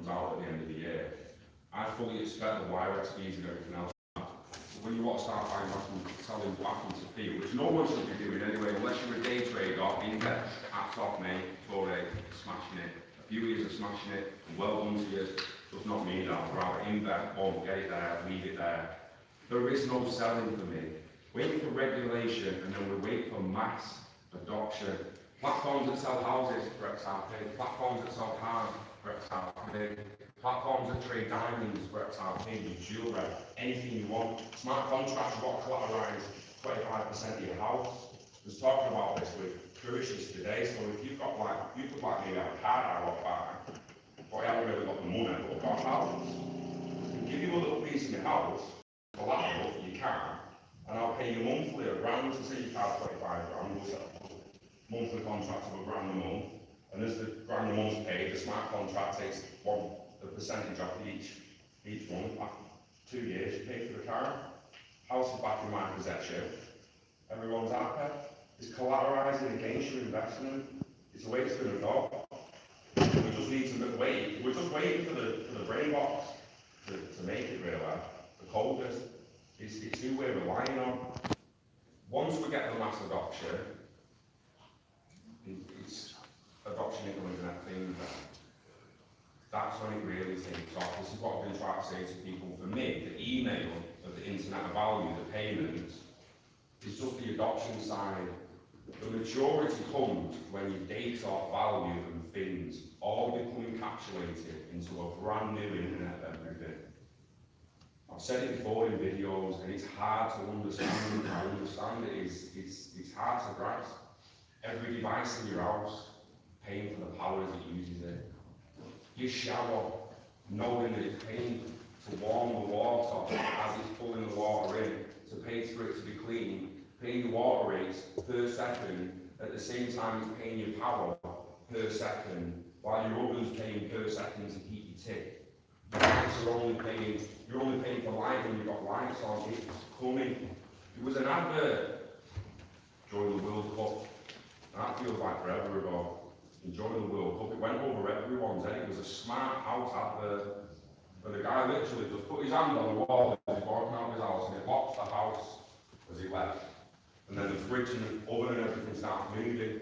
comes out at the end of the year. I fully expect the wire fees and everything else. When you want to start buying back and selling back into field, which no one should be doing anyway, unless you're a day trader, index, hats off mate, Torre, smashing it. A few years of smashing it, and well done to you. Does not mean that. I'd rather invest, get it there, leave it there. There is no selling for me. Waiting for regulation, and then we wait for mass adoption. Platforms that sell houses for XRP, platforms that sell cars for XRP, platforms that trade diamonds for XRP, jewellery, anything you want. Smart contracts, you want to collateralise 25% of your house. I was talking about this with Crucius today, so if you've got like, you could like me have a card I want back, but I haven't really got the money, but I've got a house. I can give you a little piece of your house, collateral if you can, and I'll pay you monthly a grand to say you can't 25 grand, we'll set up a monthly contract of a grand a month, and as the grand a month's paid, the smart contract takes the percentage off each month. After 2 years, you pay for the car, house is back in my possession, everyone's happy. It's collateralising against your investment. It's the way it's going to go. We just need to wait. We're just waiting for the brain box to make it really. The coders. It's who we're relying on. Once we get the mass adoption, it's adoption internet thing. That's when it really takes off. This is what I've been trying to say to people. For me, the email of the internet of value, the payments, is just the adoption side. The maturity comes when your data, value and things all become encapsulated into a brand new internet of everything. I've said it before in videos, and it's hard to understand. I understand it it's hard to grasp. Every device in your house, paying for the power as it uses it. Your shower, knowing that it's paying to warm the water as it's pulling the water in, to pay for it to be clean, paying your water rates per second, at the same time it's paying your power per second, while your oven's paying per second to keep you tick. The lights are you're only paying for light when you've got lights on. It's coming. There was an advert during the World Cup, and that feels like forever ago. Enjoying the World Cup, it went over everyone's head. It was a smart house advert, where the guy literally just put his hand on the wall as he's walking out of his house, and he locks the house as he left. And then the fridge and the oven and everything starts moving.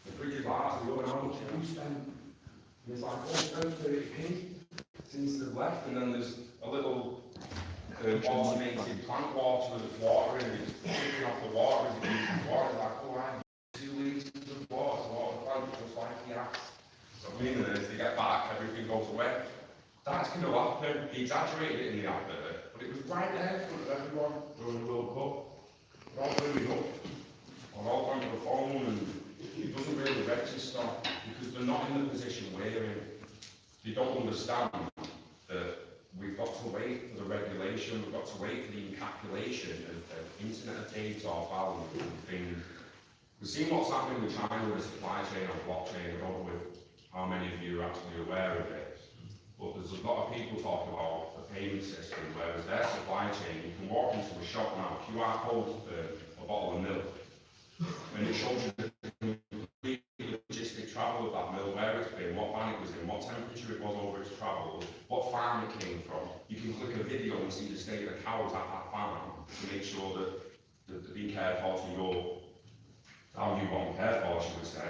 The fridge is like, ask the oven, how much have you spent? And it's like, oh, I spent 30p since they've left. And then there's a little automated plant water with water in it. It's taking off the water as it uses water. It's like, oh, I have 2 litres of water to water the plant, just like the ass. So I mean, and then as they get back, everything goes away. That's going to happen. He exaggerated it in the advert, but it was right there in front of everyone during the World Cup. They're all doing up. They're all going to the phone, and it doesn't really register because they're not in the position we're in. They don't understand that we've got to wait for the regulation, we've got to wait for the encapsulation of internet of data or value and things. We've seen what's happening with China with the supply chain or blockchain. I don't know how many of you are actually aware of it, but there's a lot of people talking about the payment system, whereas their supply chain, you can walk into a shop now, QR code for a bottle of milk, and it shows you the complete logistic travel of that milk, where it's been, what van it was in, what temperature it was over its travel, what farm it came from. You can click a video and see the state of the cows at that farm to make sure that they're being cared for to your how you want cared for, she would say.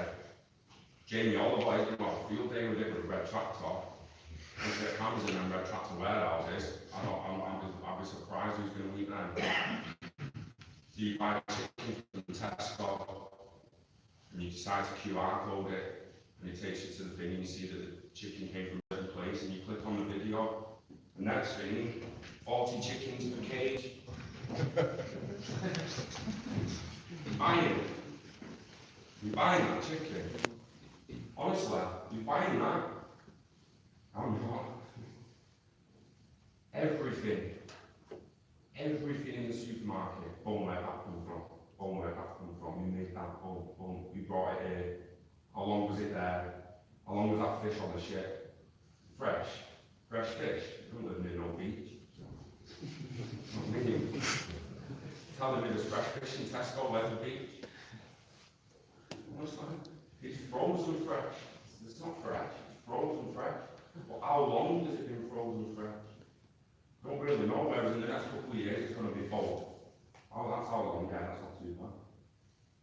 Jamie Oliver is going to have a field day with it with a red tractor. Once you get cameras in them red tractor warehouses, I'd be surprised who's going to eat them. So you buy chicken from Tesco, and you decide to QR code it, and it takes you to the thing, and you see that the chicken came from a certain place, and you click on the video. The next thing, 40 chickens in a cage. You're buying that chicken. Honestly, you're buying that. I'm not. Everything in the supermarket, boom, where that come from, boom, where that come from, you made that, boom, boom, you brought it in, how long was it there, how long was that fish on the ship? Fresh fish, you don't live near no beach. Not me. Telling me there's fresh fish in Tesco, where's the beach? Honestly, it's frozen fresh. It's not fresh, it's frozen fresh. But how long has it been frozen fresh? Don't really know, whereas in the next couple of years it's going to be bold. Oh, that's how long, yeah, that's not too bad.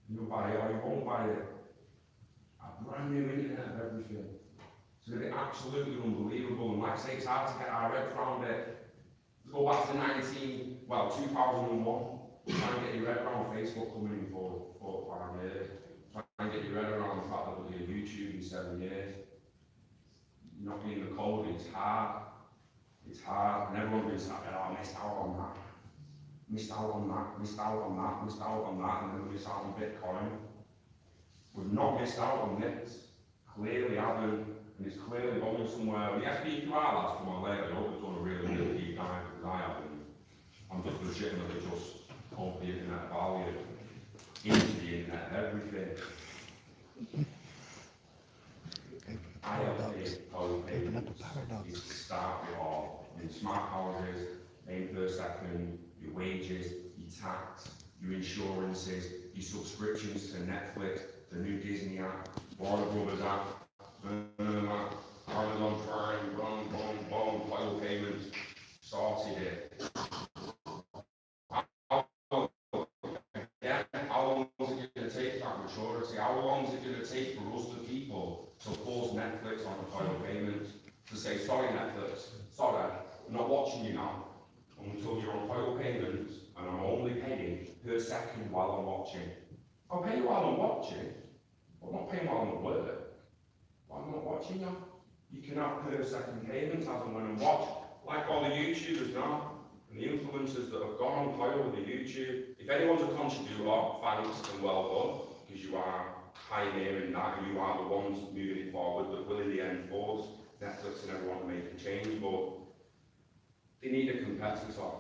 You'll buy it or you won't buy it. A brand new internet of everything. It's going to be absolutely unbelievable. And like I say, it's hard to get our heads around it. Go back to 2001. Try and get your head around Facebook coming in for 4 or 5 years. Try and get your head around the fact that we'll do YouTube in 7 years. Not being the code, it's hard. It's hard. And everyone's been saying, oh, I missed out on that. Missed out on that, missed out on that, missed out on that, and then we missed out on Bitcoin. We've not missed out on this. Clearly haven't, and it's clearly going somewhere. The SPQR lads come on later, I hope they've done a really, really deep dive, because I haven't. I'm just legitimately just pump the internet value into the internet, everything. ILP, co-payments, is to start with all. In smart houses, paying per second, your wages, your tax, your insurances, your subscriptions to Netflix, the new Disney app, Warner Brothers app, Amazon Prime, boom, boom, boom, oil payments, sorted it. Again, how long is it going to take that maturity? How long is it going to take for us, the people, to force Netflix on the oil payments? To say, sorry Netflix, sorry, I'm not watching you now until you're on oil payments and I'm only paying per second while I'm watching. I'll pay you while I'm watching, but I'm not paying while I'm at work. But I'm not watching you. You can have per second payments as and when I'm watching. Like all the YouTubers now, and the influencers that have gone on oil with the YouTube. If anyone's a contributor, thanks and well done, because you are pioneering that and you are the ones moving it forward that will in the end force Netflix and everyone to make a change, but they need a competitor.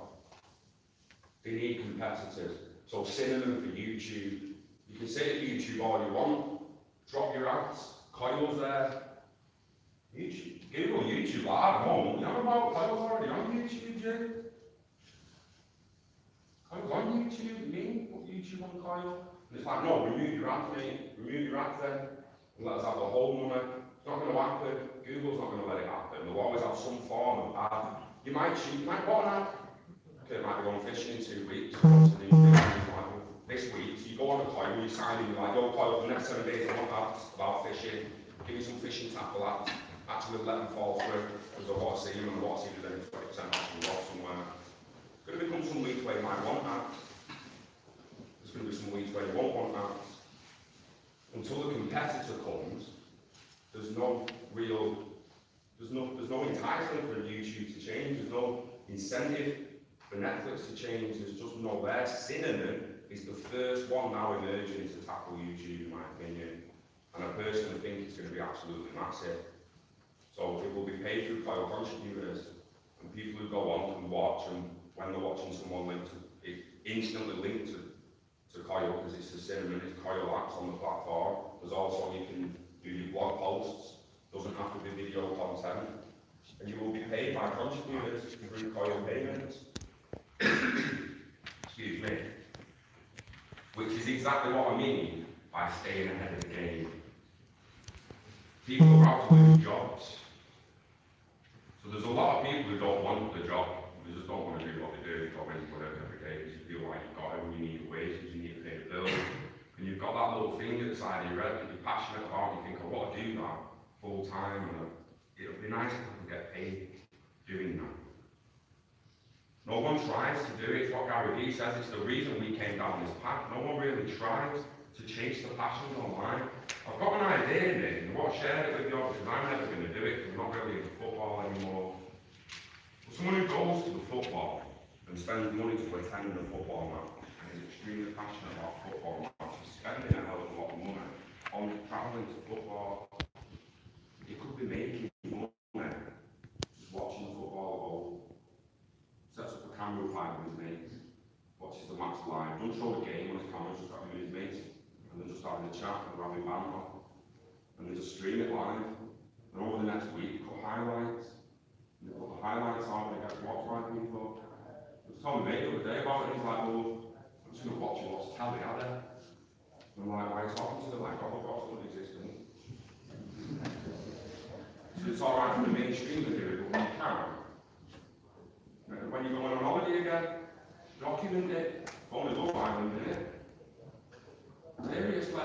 They need competitors. So synonym for YouTube. You can say to YouTube all you want, drop your ads, Coil's there. YouTube, Google YouTube, I don't know, you know about Coil's already on YouTube, Jay? Coil's on YouTube, you mean? Put YouTube on Coil? And it's like, no, remove your ads, mate. Remove your ads then, and let us have the whole money. It's not going to happen. Google's not going to let it happen. They'll always have some form of ad. You might shoot, you might want an ad. Okay, it might be going fishing in 2 weeks. This week, so you go on a Coil, you sign in, you're like, yo, Coil, for the next 7 days, I want ads about fishing. Give me some fishing tackle ads. Actually, let them fall through, because I want to see them, and I want to see if there's any 20% actually lost somewhere. It's going to become some weeks where you might want ads. There's going to be some weeks where you won't want ads. Until the competitor comes, there's no enticement for YouTube to change, there's no incentive for Netflix to change, there's just no there. Synonym is the first one now emerging to tackle YouTube, in my opinion, and I personally think it's going to be absolutely massive. So it will be paid through Coil contributors, and people who go on can watch, and when they're watching someone linked to it, instantly linked to Coil, because it's the synonym, it's Coil apps on the platform. There's also, you can do your blog posts, doesn't have to be video content, and you will be paid by contributors through Coil payments. Excuse me. Which is exactly what I mean by staying ahead of the game. People are out to lose jobs. So there's a lot of people who don't want the job, they just don't want to do what they do, they go into whatever every day, because you feel like you've got it, you need wages, you need to pay the bills, and you've got that little thing at the side of your head that you're passionate about, and you think, I want to do that full time, and it'll be nice if I can get paid doing that. No one tries to do it. It's what Gary Vee says. It's the reason we came down this path. No one really tries to chase the passion online. I've got an idea, Nick, and I want to share it with you because I'm never going to do it because I'm not really into football anymore. But someone who goes to the football and spends money to attend the football match and is extremely passionate about football matches, spending a hell of a lot of money on travelling to football, he could be making money just watching the football at home. Sets up a camera with 5 of his mates, watches the match live, don't show the game on his camera, just got him and his mates, and then just having a chat and having banter, and they just stream it live, and over the next week, cut highlights, and they put the highlights on, and it gets watched by people. I was telling my mate the other day about it, and he's like, well, I'm just going to watch you watch telly, are there? And I'm like, why are you talking to them like Robocop's not existent? So It's all right for the mainstream to do it, but when you can't, when you're going on holiday again, document it. Only Love Island, innit? Seriously.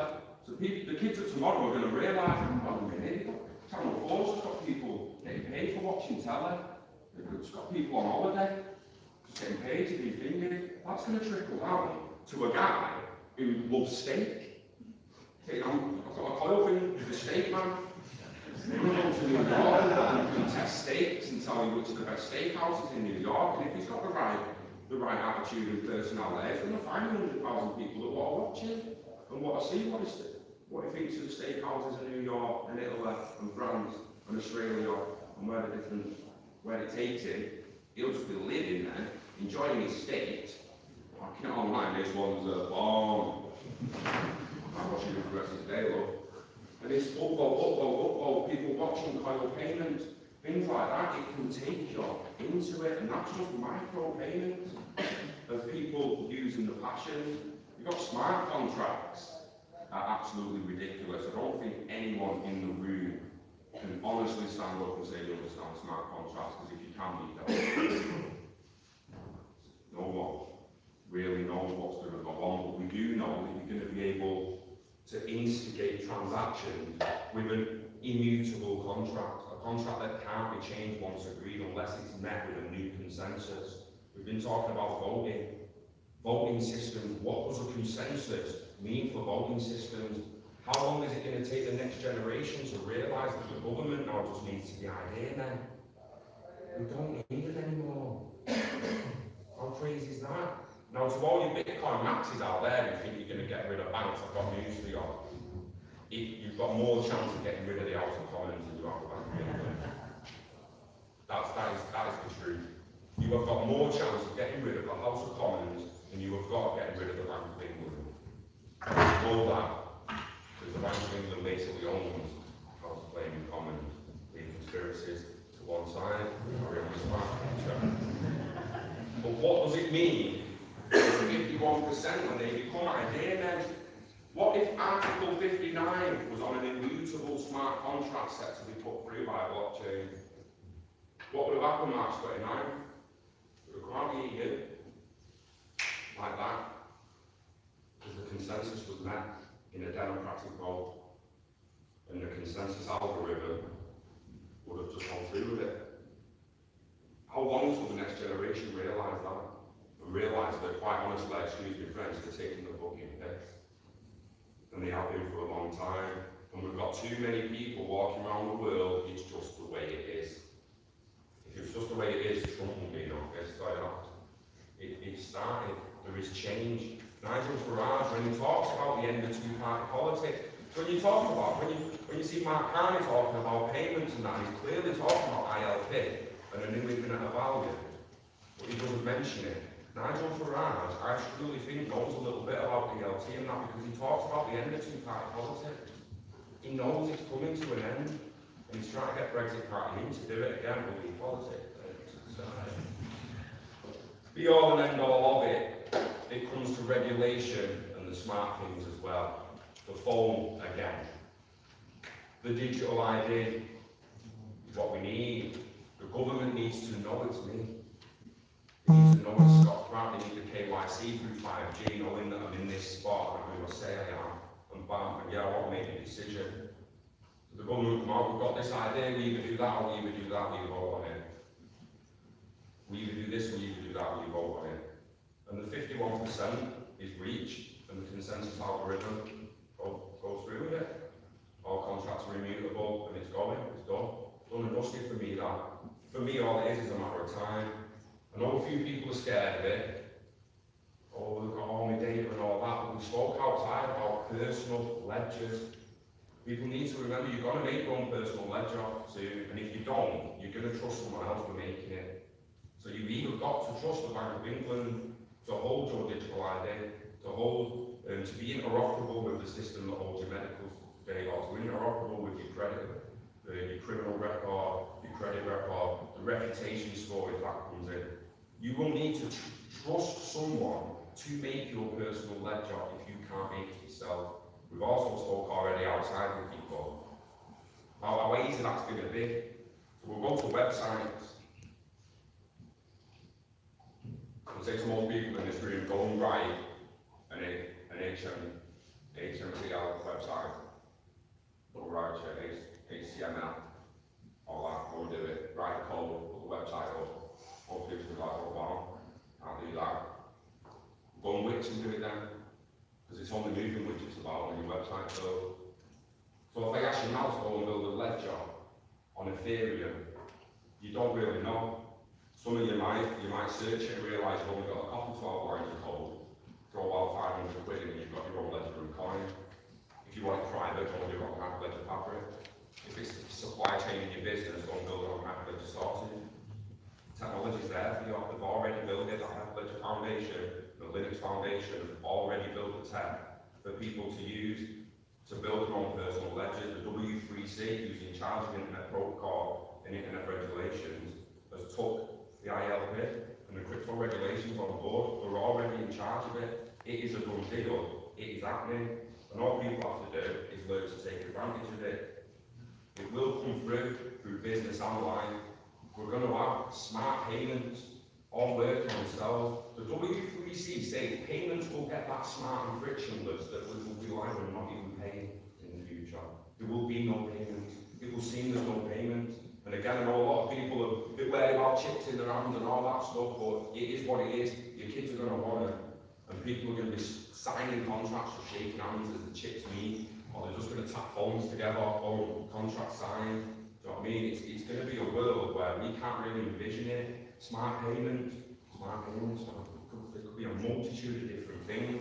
So people, the kids of tomorrow are going to realise, oh, a minute, Channel 4's got people getting paid for watching telly. It's got people on holiday, just getting paid to be thinking. That's going to trickle down to a guy who loves steak. I've got a coil thing with the steak man. We're going to New York and test steaks and tell you which are the best steakhouses in New York. And if he's got the right attitude and personality, he's going to find 100,000 people that want to watch him and want to see what he thinks of the steakhouses in New York and Italy and France and Australia and where it takes him. He'll just be living there, enjoying his steaks. I can't online, this one's a bomb. I'm watching it for the rest of the day, look. And it's upload, people watching coil payments, things like that, it can take you into it, and that's just micro payments of people using the passion. You've got smart contracts are absolutely ridiculous. I don't think anyone in the room can honestly stand up and say they understand smart contracts, because if you can, you don't. No one really knows what's going to go on, but we do know that you're going to be able to instigate transactions with an immutable contract, a contract that can't be changed once agreed unless it's met with a new consensus. We've been talking about voting systems. What does a consensus mean for voting systems? How long is it going to take the next generation to realise that the government now just needs to be idea now? We don't need it anymore. How crazy is that? Now, to all you Bitcoin maxis out there who think you're going to get rid of banks, I've got news for you. You've got more chance of getting rid of the House of Commons than you have the Bank of England. That is the truth. You have got more chance of getting rid of the House of Commons than you have got of getting rid of the Bank of England. Know that, because the Bank of England basically owns House of Claiming Commons, leave conspiracies to one side, carry on the smart contract. But what does it mean? 51% when they become idea then? What if Article 59 was on an immutable smart contract set to be put through by a blockchain? What would have happened March 29? It would have come out the EU. Like that. Because the consensus was met in a democratic vote. And the consensus algorithm would have just gone through with it. How long until the next generation realise that? And realise that, quite honestly, excuse me French, they're taking the fucking piss. And they have been for a long time. And we've got too many people walking around the world, it's just the way it is. If it's just the way it is, Trump will be in office, so it started, there is change. Nigel Farage, when he talks about the end of two-party politics, so when you talk about, when you see Mark Carney talking about payments and that, he's clearly talking about ILP and a new infinite value, but he doesn't mention it. Nigel Farage, I truly think, knows a little bit about DLT and that, because he talks about the end of two-party politics. He knows it's coming to an end, and he's trying to get Brexit Party in to do it again with the politics. Be all and end all of it, it comes to regulation and the smart things as well. The phone again. The digital ID is what we need. The government needs to know it's me. They need to know it's Scott Grant. They need the KYC through 5G, knowing that I'm in this spot and I'm going to say I am. And bam, and yeah, I want to make a decision. So the government will come out, we've got this idea, we either do that, or we either do that, we vote on it. We either do this, or we either do that, we vote on it. And the 51% is reached, and the consensus algorithm goes through with it. All contracts are immutable, and it's going, it's done. Done and dusted for me, that. For me, all it is a matter of time. I know a few people are scared of it. Oh, we've got all my data and all that, but we spoke outside about personal ledgers. People need to remember you're going to make your own personal ledger soon, and if you don't, you're going to trust someone else for making it. So you've either got to trust the Bank of England to hold your digital ID, to be interoperable with the system that holds your medical data, to be interoperable with your credit, your criminal record, your credit record, the reputation score if that comes in. You will need to trust someone to make your personal ledger if you can't make it yourself. We've also spoke already outside with people How easy that's going to be. So we'll go to websites. I'll say to most people in this room, go and write an HTML website. Go write HTML, all that, go and do it. Write the code, put the website up. Most people are like, oh wow, can't do that. Go and Wix and do it then. Because it's only moving which it's about on your website. So if I ask you now to go and build a ledger on Ethereum, you don't really know. Some of you might search it and realise you've only got a couple 12 lines of code, throw out 500 quid and you've got your own ledger and coin. If you want it private, go and do it on Hyperledger Fabric. If it's the supply chain in your business, go and build it on Hyperledger Sourcing. Technology's there for you. They've already built it. The Hyperledger Foundation, the Linux Foundation, have already built the tech for people to use to build their own personal ledgers. The W3C, using charging internet protocol and internet regulations, has took the ILP and the crypto regulations on board. We're already in charge of it. It is a done deal. It is happening. And all people have to do is learn to take advantage of it. It will come through business online. We're going to have smart payments, all working on themselves. The W3C says payments will get that smart and frictionless that we will be liable to not even pay in the future. There will be no payments. It will seem there's no payments. And again, I know a lot of people are a bit wary about chips in their hands and all that stuff, but it is what it is. Your kids are going to want it. And people are going to be signing contracts or shaking hands as the chips meet, or they're just going to tap phones together, or contract signed. Do you know what I mean? It's going to be a world where we can't really envision it. Smart payments, there could be a multitude of different things.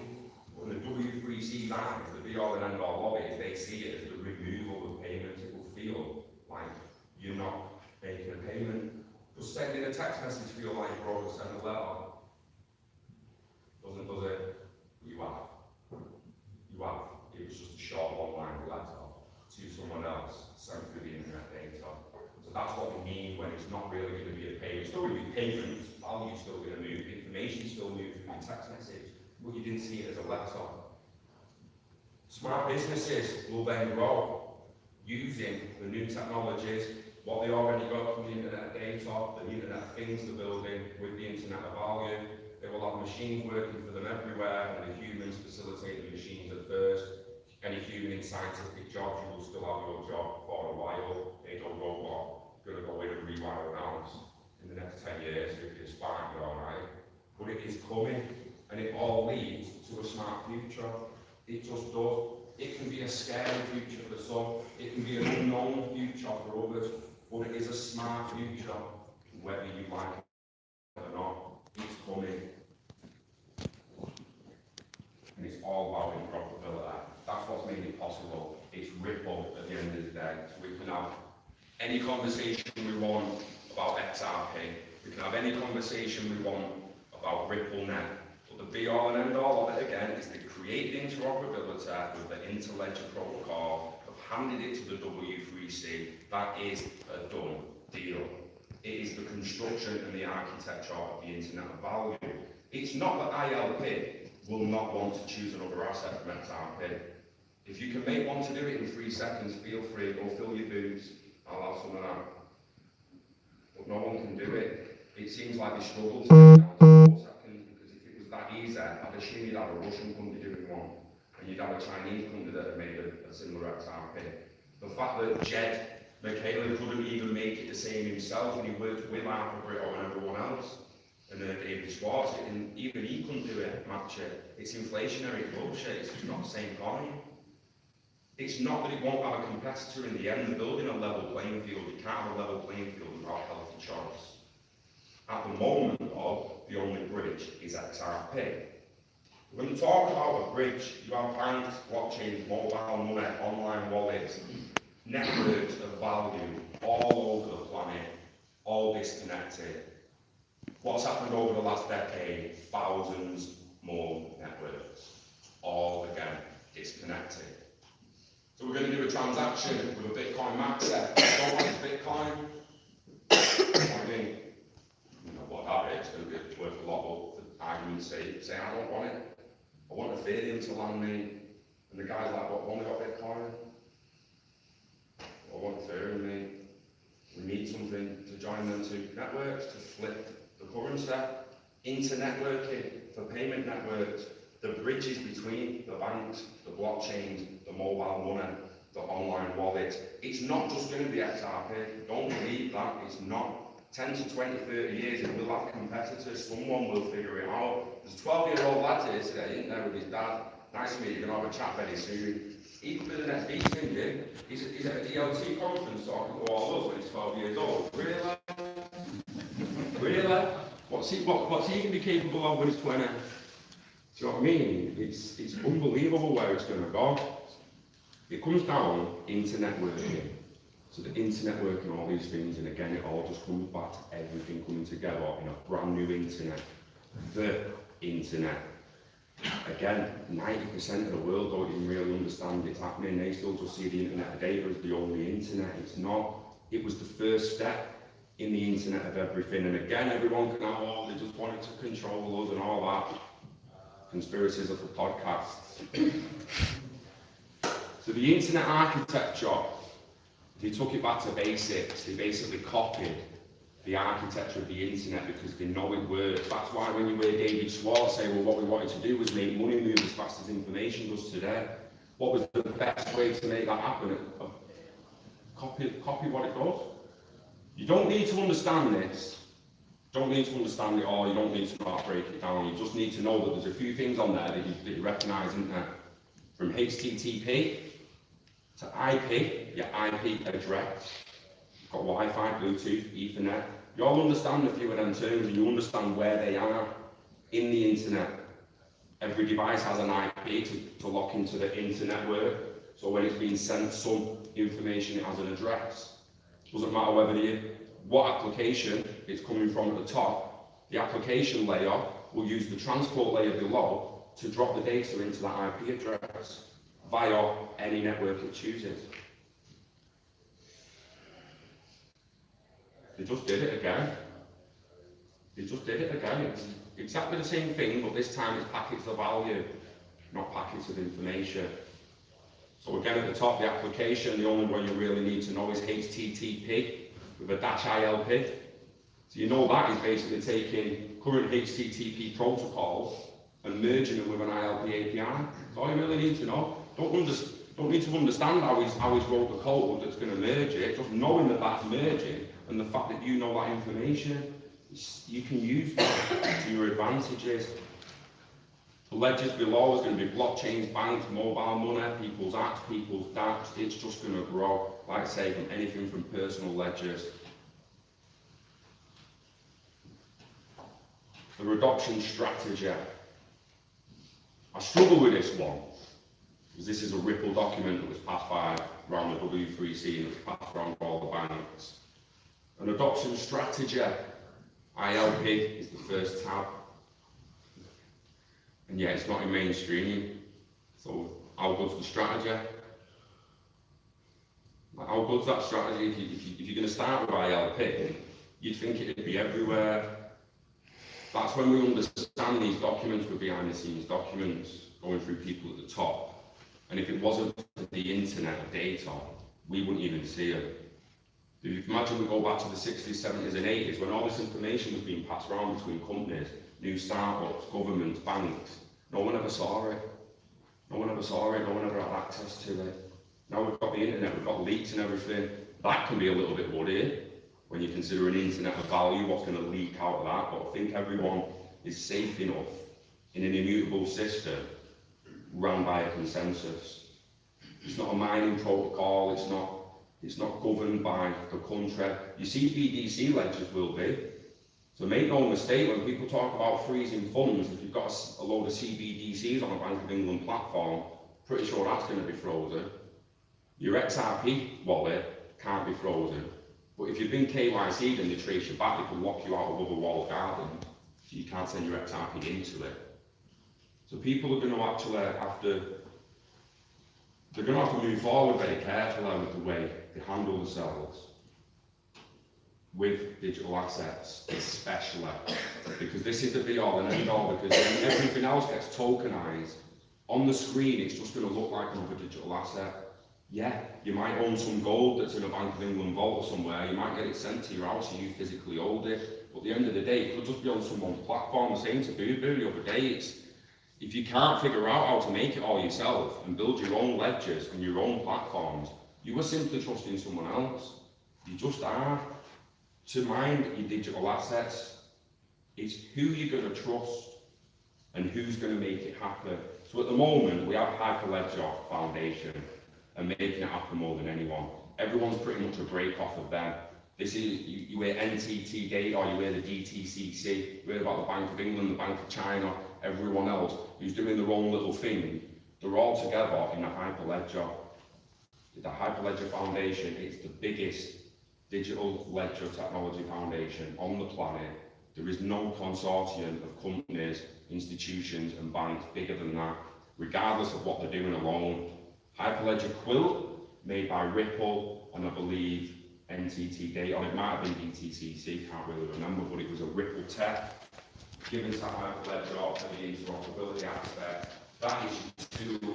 When the W3C lines, the be all and end all of it, is they see it as the removal of payments. It will feel like you're not making a payment. Just sending a text message feel like you're going to send a letter. Does it? You have. It was just a short one-line letter to someone else sent through the internet data. So that's what we mean when it's not really going to be a payment. It's still going to be payments, value's still going to move, information's still moving through the text message, but you didn't see it as a letter. Smart businesses will then grow using the new technologies, what they already got from the internet data, the internet of things they're building with the internet of value. They will have machines working for them everywhere, and the humans facilitate the machines at first. Any human in scientific jobs, you will still have your job for a while. Ain't no robot going to go in and rewire a house in the next 10 years. If it's fine, you're alright. But it is coming, and it all leads to a smart future. It just does. It can be a scary future for some. It can be an unknown future for others. But it is a smart future, whether you like it or not. It's coming. And it's all about interoperability. That's what's made it possible. It's Ripple at the end of the day. So we can have any conversation we want about XRP. We can have any conversation we want about RippleNet. But the be all and end all of it again is they create interoperability with the interledger protocol, have handed it to the W3C. That is a done deal. It is the construction and the architecture of the internet of value. It's not that ILP will not want to choose another asset from XRP. If you can make one to do it in 3 seconds, feel free, go fill your boots, I'll have some of that. But no one can do it. It seems like they struggle to get it down to 4 seconds, because if it was that easy, I'd assume you'd have a Russian company doing one, and you'd have a Chinese company that had made a similar XRP. The fact that Jed Michaela couldn't even make it the same himself, and he worked with Alphabet and everyone else, and David Schwartz, and even he couldn't do it, match it. It's inflationary bullshit, it's just not the same coin. It's not that it won't have a competitor in the end. They're building a level playing field. You can't have a level playing field without healthy choice. At the moment, though, the only bridge is XRP. When you talk about a bridge, you have banks, blockchains, mobile money, online wallets, networks of value all over the planet, all disconnected. What's happened over the last decade? Thousands more networks, all again disconnected. So we're going to do a transaction with a Bitcoin maxer. Don't want Bitcoin. I mean, you know what that is, it's going to be worth a lot, but for argument's sake, say I don't want it. I want Ethereum to land me. And the guy's like, well, I've only got Bitcoin. I want Ethereum. need something to join them to networks, to flip the currency, into networking, for payment networks, the bridges between the banks, the blockchains, the mobile money, the online wallets. It's not just going to be XRP. Don't believe that. It's not. 10 to 20, 30 years, it will have competitors. Someone will figure it out. There's a 12-year-old lad here today, isn't there, with his dad. Nice to meet you. You're going to have a chat very soon. He could be the next beast, isn't he? He's at a DLT conference talking to all of us when he's 12 years old. Really? Really? What's he going to be capable of when he's 20? Do you know what I mean? It's unbelievable where it's going to go. It comes down into networking. So the internet working, all these things, and again, it all just comes back to everything coming together in a brand new internet. The internet. Again, 90% of the world don't even really understand it's happening. They still just see the internet of data as the only internet. It's not. It was the first step in the internet of everything. And again, everyone can have, oh, they just wanted to control us and all that. Conspiracies are for podcasts. So the internet architecture, they took it back to basics. They basically copied the architecture of the internet because they know it works. That's why when you hear David Schwartz say, well, what we wanted to do was make money move as fast as information does today. What was the best way to make that happen? Copy what it does. You don't need to understand this. You don't need to understand it all. You don't need to know how to break it down. You just need to know that there's a few things on there that you recognise, isn't there? From HTTP to IP, your IP address. You've got Wi-Fi, Bluetooth, Ethernet. You all understand a few of them terms and you understand where they are in the internet. Every device has an IP to lock into the internet work. So when it's being sent some information, it has an address. Doesn't matter what application it's coming from at the top. The application layer will use the transport layer below to drop the data into that IP address via any network it chooses. They just did it again. They just did it again. It's exactly the same thing, but this time it's packets of value, not packets of information. So again, at the top, the application, the only one you really need to know is HTTP with a -ILP. So you know that is basically taking current HTTP protocols and merging them with an ILP API. That's all you really need to know. Don't need to understand how he's wrote the code that's going to merge it. Just knowing that that's merging and the fact that you know that information, you can use that to your advantages. The ledgers below is going to be blockchains, banks, mobile money, people's apps, people's dApps. It's just going to grow, like I say, from anything from personal ledgers. The reduction strategy. I struggle with this one, because this is a Ripple document that was passed by around the W3C and it was passed around all the banks. An adoption strategy, ILP is the first tab. And yeah, it's not in mainstream. So how good's the strategy? How good's that strategy? If you're going to start with ILP, you'd think it'd be everywhere. That's when we understand these documents were behind the scenes documents going through people at the top. And if it wasn't for the internet of data, we wouldn't even see it. If you imagine we go back to the 60s, 70s and 80s when all this information was being passed around between companies, new startups, governments, banks, no one ever saw it. No one ever saw it, no one ever had access to it. Now we've got the internet, we've got leaks and everything. That can be a little bit worrying when you consider an internet of value, what's going to leak out of that. But I think everyone is safe enough in an immutable system run by a consensus. It's not a mining protocol, it's not governed by the country. You see BDC ledgers will be. So make no mistake, when people talk about freezing funds, if you've got a load of CBDCs on a Bank of England platform, pretty sure that's going to be frozen. Your XRP wallet can't be frozen. But if you've been KYC'd and they trace you back, they can lock you out of other walled garden, so you can't send your XRP into it. So people are going to actually they're going to have to move forward very carefully with the way they handle themselves with digital assets, especially, because this is the be-all and end-all, because when everything else gets tokenized, on the screen it's just going to look like another digital asset. Yeah, you might own some gold that's in a Bank of England vault or somewhere, you might get it sent to your house and you physically hold it, but at the end of the day, it could just be on someone's platform. The same to Boo Boo the other day, if you can't figure out how to make it all yourself and build your own ledgers and your own platforms, you are simply trusting someone else. You just are. To mind your digital assets, it's who you're going to trust and who's going to make it happen. So at the moment, we have Hyperledger Foundation and making it happen more than anyone. Everyone's pretty much a break off of them. This is, you hear NTT data, or you hear the DTCC, you hear about the Bank of England, the Bank of China, everyone else who's doing their own little thing. They're all together in a Hyperledger. The Hyperledger Foundation is the biggest digital ledger technology foundation on the planet. There is no consortium of companies, institutions and banks bigger than that, regardless of what they're doing alone. Hyperledger Quilt, made by Ripple, and I believe NTT Data, or it might have been DTCC, can't really remember, but it was a Ripple tech, given to Hyperledger for the interoperability aspect. That is your tool